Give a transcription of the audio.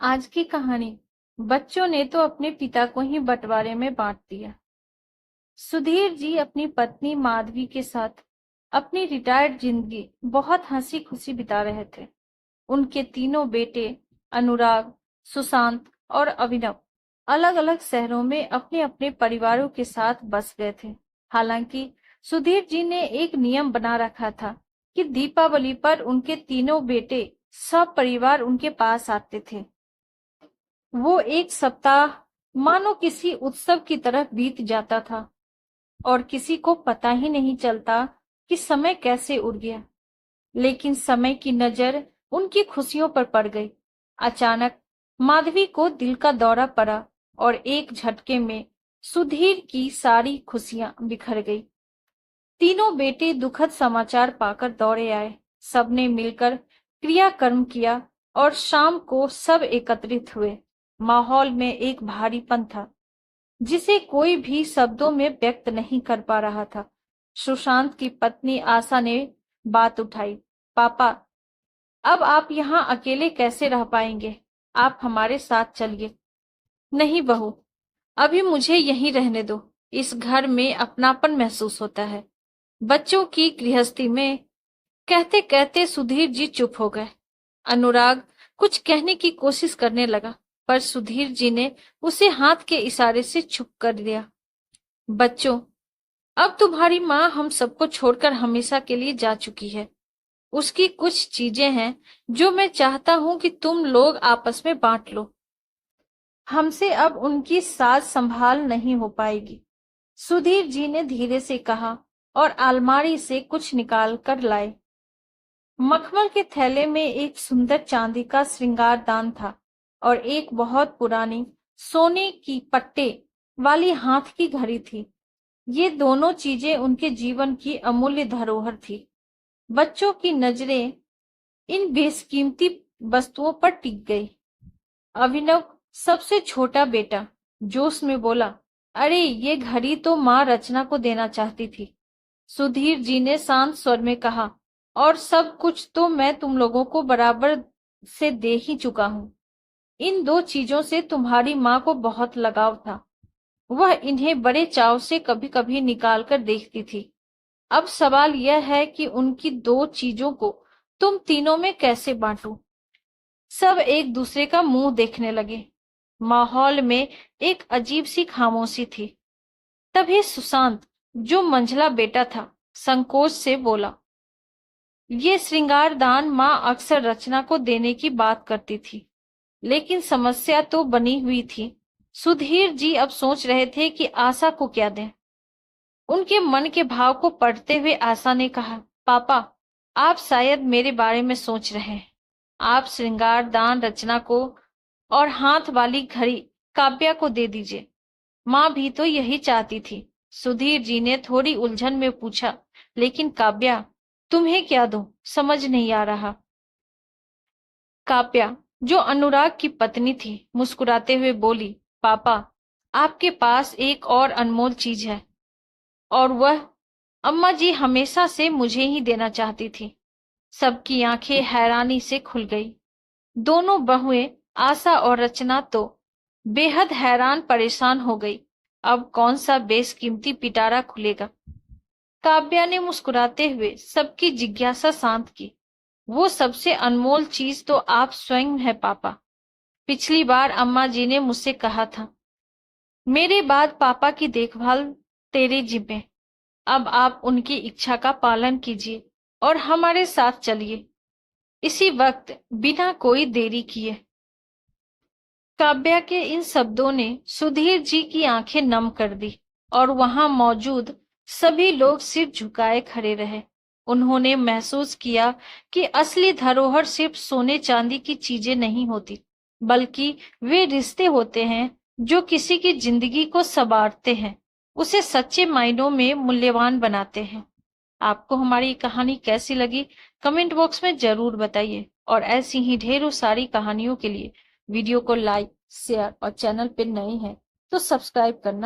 आज की कहानी। बच्चों ने तो अपने पिता को ही बंटवारे में बांट दिया। सुधीर जी अपनी पत्नी माधवी के साथ अपनी रिटायर्ड जिंदगी बहुत हंसी खुशी बिता रहे थे। उनके तीनों बेटे अनुराग, सुशांत और अभिनव अलग अलग शहरों में अपने अपने परिवारों के साथ बस गए थे। हालांकि सुधीर जी ने एक नियम बना रखा था कि दीपावली पर उनके तीनों बेटे सब परिवार उनके पास आते थे। वो एक सप्ताह मानो किसी उत्सव की तरह बीत जाता था और किसी को पता ही नहीं चलता कि समय कैसे उड़ गया। लेकिन समय की नजर उनकी खुशियों पर पड़ गई। अचानक माधवी को दिल का दौरा पड़ा और एक झटके में सुधीर की सारी खुशियां बिखर गई। तीनों बेटे दुखद समाचार पाकर दौड़े आए। सबने मिलकर क्रियाकर्म किया और शाम को सब एकत्रित हुए। माहौल में एक भारीपन था जिसे कोई भी शब्दों में व्यक्त नहीं कर पा रहा था। सुशांत की पत्नी आशा ने बात उठाई। पापा, अब आप यहाँ अकेले कैसे रह पाएंगे? आप हमारे साथ चलिए। नहीं बहू, अभी मुझे यहीं रहने दो। इस घर में अपनापन महसूस होता है। बच्चों की गृहस्थी में कहते कहते सुधीर जी चुप हो गए। अनुराग कुछ कहने की कोशिश करने लगा, पर सुधीर जी ने उसे हाथ के इशारे से चुप कर दिया। बच्चों, अब तुम्हारी माँ हम सबको छोड़कर हमेशा के लिए जा चुकी है। उसकी कुछ चीजें हैं जो मैं चाहता हूं कि तुम लोग आपस में बांट लो। हमसे अब उनकी साज संभाल नहीं हो पाएगी। सुधीर जी ने धीरे से कहा और अलमारी से कुछ निकाल कर लाए। मखमल के थैले में एक सुंदर चांदी का श्रृंगारदान था और एक बहुत पुरानी सोने की पट्टे वाली हाथ की घड़ी थी। ये दोनों चीजें उनके जीवन की अमूल्य धरोहर थी। बच्चों की नजरें इन बेशकीमती वस्तुओं पर टिक गई। अभिनव, सबसे छोटा बेटा, जोश में बोला, अरे ये घड़ी तो माँ रचना को देना चाहती थी। सुधीर जी ने शांत स्वर में कहा, और सब कुछ तो मैं तुम लोगों को बराबर से दे ही चुका हूँ। इन दो चीजों से तुम्हारी माँ को बहुत लगाव था। वह इन्हें बड़े चाव से कभी कभी निकाल कर देखती थी। अब सवाल यह है कि उनकी दो चीजों को तुम तीनों में कैसे बांटूं? सब एक दूसरे का मुंह देखने लगे। माहौल में एक अजीब सी खामोशी थी। तभी सुशांत, जो मंझला बेटा था, संकोच से बोला, ये श्रृंगारदान माँ अक्सर रचना को देने की बात करती थी, लेकिन समस्या तो बनी हुई थी। सुधीर जी अब सोच रहे थे कि आशा को क्या दें। उनके मन के भाव को पढ़ते हुए आशा ने कहा, पापा, आप शायद मेरे बारे में सोच रहे हैं। आप श्रृंगारदान रचना को और हाथ वाली घड़ी काव्या को दे दीजिए। माँ भी तो यही चाहती थी। सुधीर जी ने थोड़ी उलझन में पूछा, लेकिन काव्या, तुम्हें क्या दूं? समझ नहीं आ रहा। काव्या, जो अनुराग की पत्नी थी, मुस्कुराते हुए बोली, पापा, आपके पास एक और अनमोल चीज है, और वह अम्मा जी हमेशा से मुझे ही देना चाहती थी। सबकी आंखें हैरानी से खुल गई। दोनों बहुएं आशा और रचना तो बेहद हैरान परेशान हो गई। अब कौन सा बेशकीमती पिटारा खुलेगा? काव्या ने मुस्कुराते हुए सबकी जिज्ञासा शांत की। वो सबसे अनमोल चीज तो आप स्वयं है पापा। पिछली बार अम्मा जी ने मुझसे कहा था, मेरे बाद पापा की देखभाल तेरे जिम्मे। अब आप उनकी इच्छा का पालन कीजिए और हमारे साथ चलिए। इसी वक्त, बिना कोई देरी किए। काव्या के इन शब्दों ने सुधीर जी की आंखें नम कर दी और वहां मौजूद सभी लोग सिर झुकाए खड़े रहे। उन्होंने महसूस किया कि असली धरोहर सिर्फ सोने चांदी की चीजें नहीं होती, बल्कि वे रिश्ते होते हैं जो किसी की जिंदगी को संवारते हैं, उसे सच्चे मायनों में मूल्यवान बनाते हैं। आपको हमारी कहानी कैसी लगी? कमेंट बॉक्स में जरूर बताइए, और ऐसी ही ढेरों सारी कहानियों के लिए वीडियो को लाइक, शेयर और चैनल पर नए हैं तो सब्सक्राइब करना